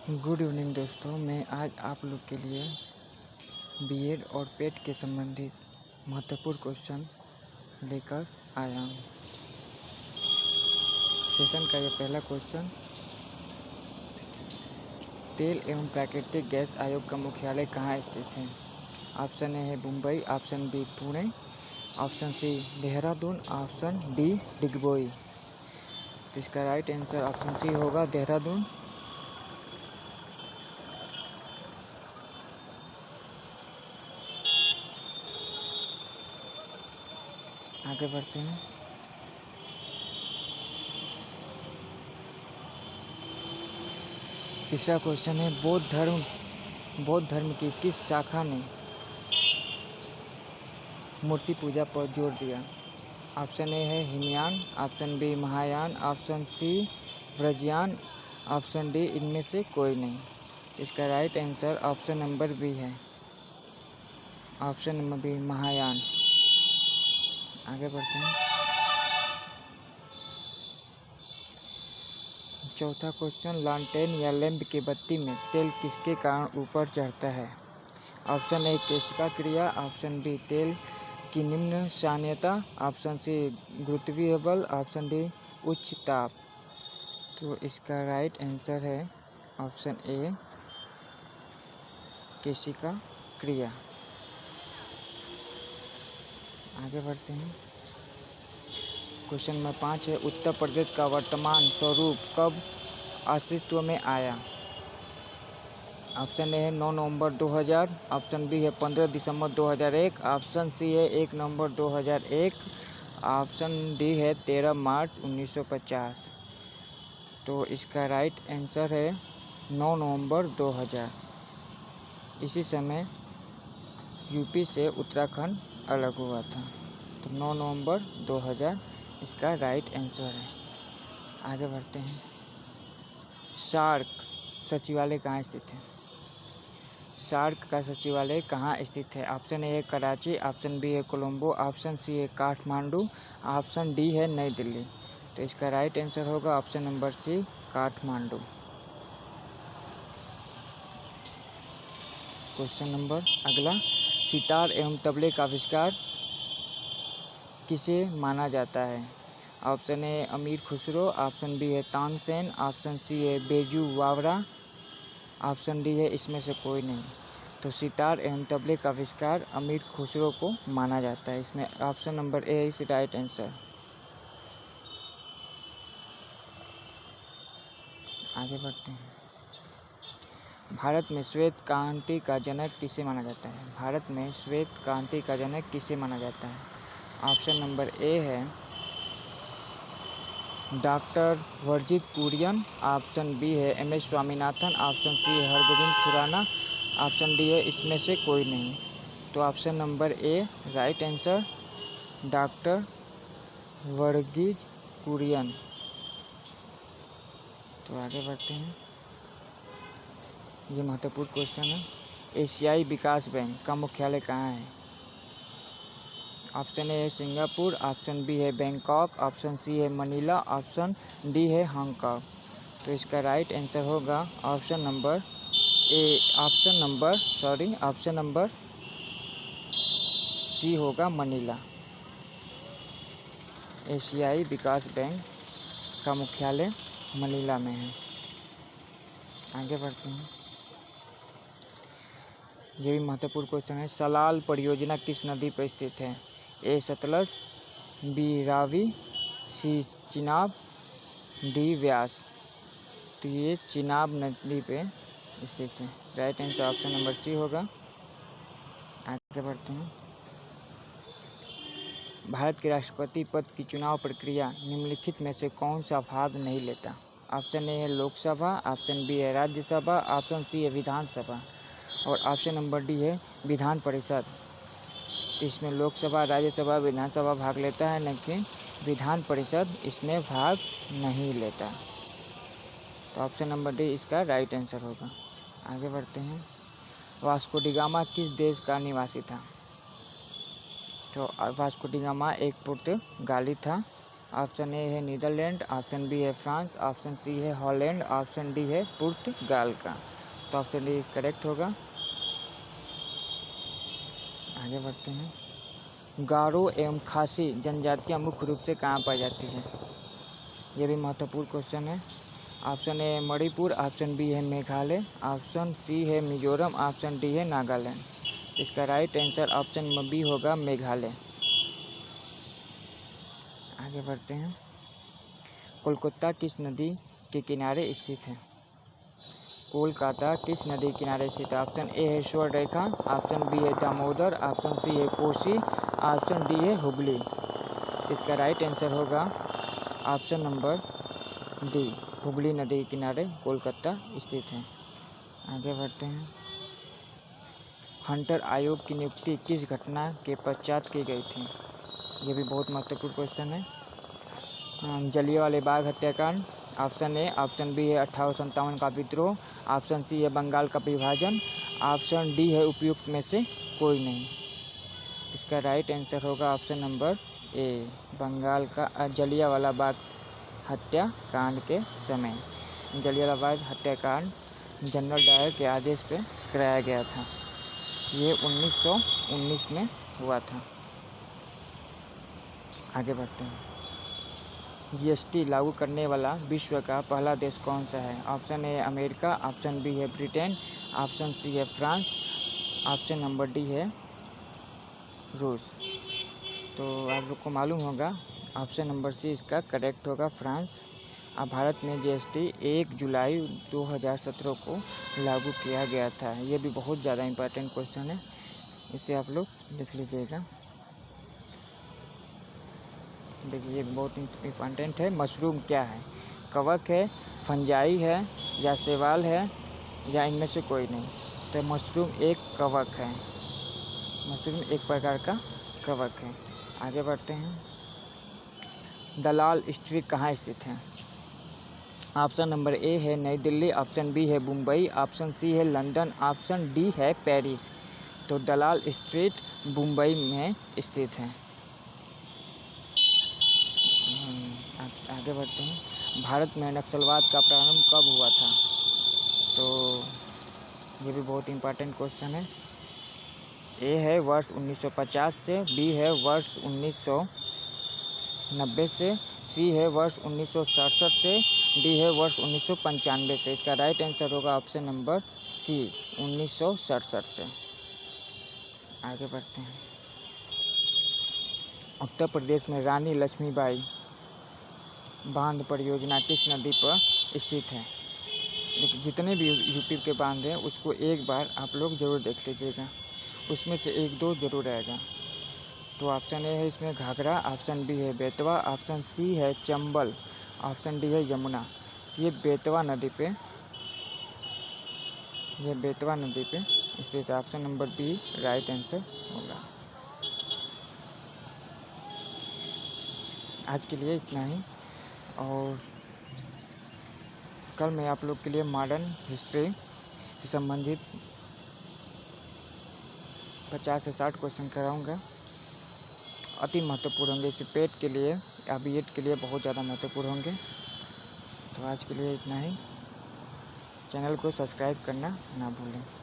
Good evening दोस्तों, मैं आज आप लोग के लिए बीएड और पेट के संबंधित महत्वपूर्ण क्वेश्चन लेकर आया हूँ। सेशन का यह पहला क्वेश्चन, तेल एवं प्राकृतिक गैस आयोग का मुख्यालय कहाँ स्थित है? ऑप्शन ए है Mumbai, option B Pune, option C Dehradun, option D Digboi. तो इसका राइट आंसर ऑप्शन सी होगा, देहरादून। आगे बढ़ते हैं। तीसरा क्वेश्चन है, बौद्ध धर्म की किस शाखा ने मूर्ति पूजा पर जोर दिया? ऑप्शन ए है Hinayana, option B Mahayana, option C व्रजयान, ऑप्शन डी इनमें से कोई नहीं। इसका right answer option number B है, ऑप्शन नंबर बी महायान। आगे बढ़ते हैं। चौथा क्वेश्चन, लालटेन या लैंप की बत्ती में तेल किसके कारण ऊपर चढ़ता है? ऑप्शन ए केशिका क्रिया, ऑप्शन बी तेल की निम्न साम्यता, ऑप्शन सी गुरुत्वीय बल, ऑप्शन डी उच्च ताप। तो इसका राइट आंसर है ऑप्शन ए केशिका क्रिया। आगे बढ़ते हैं। क्वेश्चन नंबर 5 है, उत्तर प्रदेश का वर्तमान स्वरूप कब अस्तित्व में आया? ऑप्शन ए है 9 नवंबर 2000, ऑप्शन बी है 15 दिसंबर 2001, ऑप्शन सी है 1 नवंबर 2001, ऑप्शन डी है 13 मार्च 1950। तो इसका राइट आंसर है 9 नवंबर 2000। इसी समय यूपी से उत्तराखंड अलग हुआ था। तो 9 नवंबर 2000 इसका राइट आंसर है। आगे बढ़ते हैं। सार्क सचिवालय कहाँ स्थित है? सार्क का सचिवालय कहाँ स्थित है? ऑप्शन ए है कराची, ऑप्शन बी है कोलंबो, ऑप्शन सी है काठमांडू, ऑप्शन डी है नई दिल्ली। तो इसका राइट आंसर होगा option number C Kathmandu. Question number अगला, सितार एवं तबले का आविष्कार किसे माना जाता है? ऑप्शन ए अमीर खुसरो, ऑप्शन बी है तानसेन, ऑप्शन सी है बेजू बावरा, ऑप्शन डी है इसमें से कोई नहीं। तो सितार एवं तबले का आविष्कार अमीर खुसरो को माना जाता है। इसमें option number A is right answer. आगे बढ़ते हैं। भारत में श्वेत क्रांति का जनक किसे माना जाता है? भारत में श्वेत क्रांति का जनक किसे माना जाता है? ऑप्शन नंबर ए है doctor Verghese Kurien, option B है M S Swaminathan, option C है हरगोविंद खुराना, ऑप्शन डी है इसमें से कोई नहीं। तो option number A right answer doctor Verghese Kurien. तो आगे बढ़ते हैं। ये महत्वपूर्ण क्वेश्चन है, एशियाई विकास बैंक का मुख्यालय कहाँ है? ऑप्शन ए है सिंगापुर, ऑप्शन बी है बैंकॉक, ऑप्शन सी है मनीला, ऑप्शन डी है हांगकांग। तो इसका राइट आंसर होगा option number A, option number C होगा मनीला। एशियाई विकास बैंक का मुख्यालय मनीला में है। आगे बढ़ते हैं। ये भी महत्वपूर्ण क्वेश्चन है, सलाल परियोजना किस नदी पर स्थित है? A Sutlej, B Ravi, C Chenab, D Beas. तो ये चिनाब नदी पे स्थित है। Right answer option number C होगा। आगे बढ़ते हैं। भारत के राष्ट्रपति पद की चुनाव प्रक्रिया निम्नलिखित में से कौन सा भाग नहीं लेता? ऑप्शन ए है लोकसभा, ऑप्शन बी है राज्यसभा, ऑप्शन सी है विधानसभा, और ऑप्शन नंबर डी है विधान परिषद। तो इसमें लोकसभा, राज्यसभा, विधानसभा भाग लेता है, लेकिन विधान परिषद इसमें भाग नहीं लेता। तो ऑप्शन नंबर डी इसका राइट आंसर होगा। आगे बढ़ते हैं। वास्को डी गामा किस देश का निवासी था? तो वास्को डी गामा एक पुर्तगाली था। ऑप्शन ए है नीदरलैंड, ऑप्शन बी है फ्रांस, ऑप्शन सी है हॉलैंड, ऑप्शन डी है पुर्तगाल का। तो ऑप्शन डी करेक्ट होगा। आगे बढ़ते हैं। गारो एवं खासी जनजातियाँ मुख्य रूप से कहाँ पाई जाती हैं? ये भी महत्वपूर्ण क्वेश्चन है। Option A Manipur, option B है मेघालय, ऑप्शन सी है मिजोरम, ऑप्शन डी है नागालैंड। इसका राइट आंसर ऑप्शन बी होगा मेघालय। आगे बढ़ते हैं। कोलकाता किस नदी के किनारे स्थित है? कोलकाता किस नदी के किनारे स्थित है? ऑप्शन ए है स्वर्णरेखा, ऑप्शन बी है दामोदर, ऑप्शन सी है कोसी, ऑप्शन डी है हुगली। इसका राइट आंसर होगा ऑप्शन नंबर डी, हुगली नदी के किनारे कोलकाता स्थित है। आगे बढ़ते हैं। हंटर आयोग की नियुक्ति किस घटना के पश्चात की गई थी? ये भी बहुत महत्वपूर्ण क्वेश्चन है। जलियांवाला बाग हत्याकांड, ऑप्शन ए, ऑप्शन बी है 1857 का विद्रोह, ऑप्शन सी है बंगाल का विभाजन, ऑप्शन डी है उपयुक्त में से कोई नहीं। इसका राइट आंसर होगा ऑप्शन नंबर ए, बंगाल का जलियांवाला बाग हत्याकांड के समय। जलियांवाला बाग हत्याकांड जनरल डायर के आदेश पे कराया गया था। ये 1919 में हुआ था। आगे बढ़ते हैं। जीएसटी लागू करने वाला विश्व का पहला देश कौन सा है? Option A America, option B है ब्रिटेन, ऑप्शन सी है फ्रांस, ऑप्शन नंबर डी है रूस। तो आप लोग को मालूम होगा ऑप्शन नंबर सी इसका करेक्ट होगा, फ्रांस। अब भारत में जीएसटी 1 जुलाई 2017 को लागू किया गया था। ये भी बहुत ज़्यादा इम्पोर्टेंट क्वेश्चन है, इसे आप लोग लिख लीजिएगा। देखिए ये बहुत इम्पोर्टेंट है। मशरूम क्या है? कवक है, फंजाई है, या शैवाल है, या इनमें से कोई नहीं? तो मशरूम एक कवक है। मशरूम एक प्रकार का कवक है। आगे बढ़ते हैं। दलाल स्ट्रीट कहाँ स्थित है? ऑप्शन नंबर ए है नई दिल्ली, ऑप्शन बी है मुंबई, ऑप्शन सी है लंदन, ऑप्शन डी है पेरिस। तो दलाल स्ट्रीट मुंबई में स्थित है। आगे बढ़ते हैं। भारत में नक्सलवाद का प्रारंभ कब हुआ था? तो ये भी बहुत इम्पोर्टेंट क्वेश्चन है। ए है वर्ष 1950 से, बी है वर्ष 1990 से, सी है वर्ष 1967 से, डी है वर्ष 1995 से। इसका राइट आंसर होगा ऑप्शन नंबर सी, 1967 से। आगे बढ़ते हैं। उत्तर प्रदेश में रानी लक्ष्मीबाई बांध परियोजना किस नदी पर स्थित है? जितने भी यूपी के बांध हैं उसको एक बार आप लोग ज़रूर देख लीजिएगा, उसमें से एक दो जरूर आएगा। तो ऑप्शन ए है इसमें घाघरा, ऑप्शन बी है बेतवा, ऑप्शन सी है चंबल, ऑप्शन डी है यमुना। ये बेतवा नदी पे स्थित है। Option number B right answer होगा। आज के लिए इतना ही, और कल मैं आप लोग के लिए मॉडर्न हिस्ट्री से संबंधित 50 से 60 क्वेश्चन कराऊंगा। अति महत्वपूर्ण होंगे, इसे पेट के लिए या बीएड के लिए बहुत ज़्यादा महत्वपूर्ण होंगे। तो आज के लिए इतना ही। चैनल को सब्सक्राइब करना ना भूलें।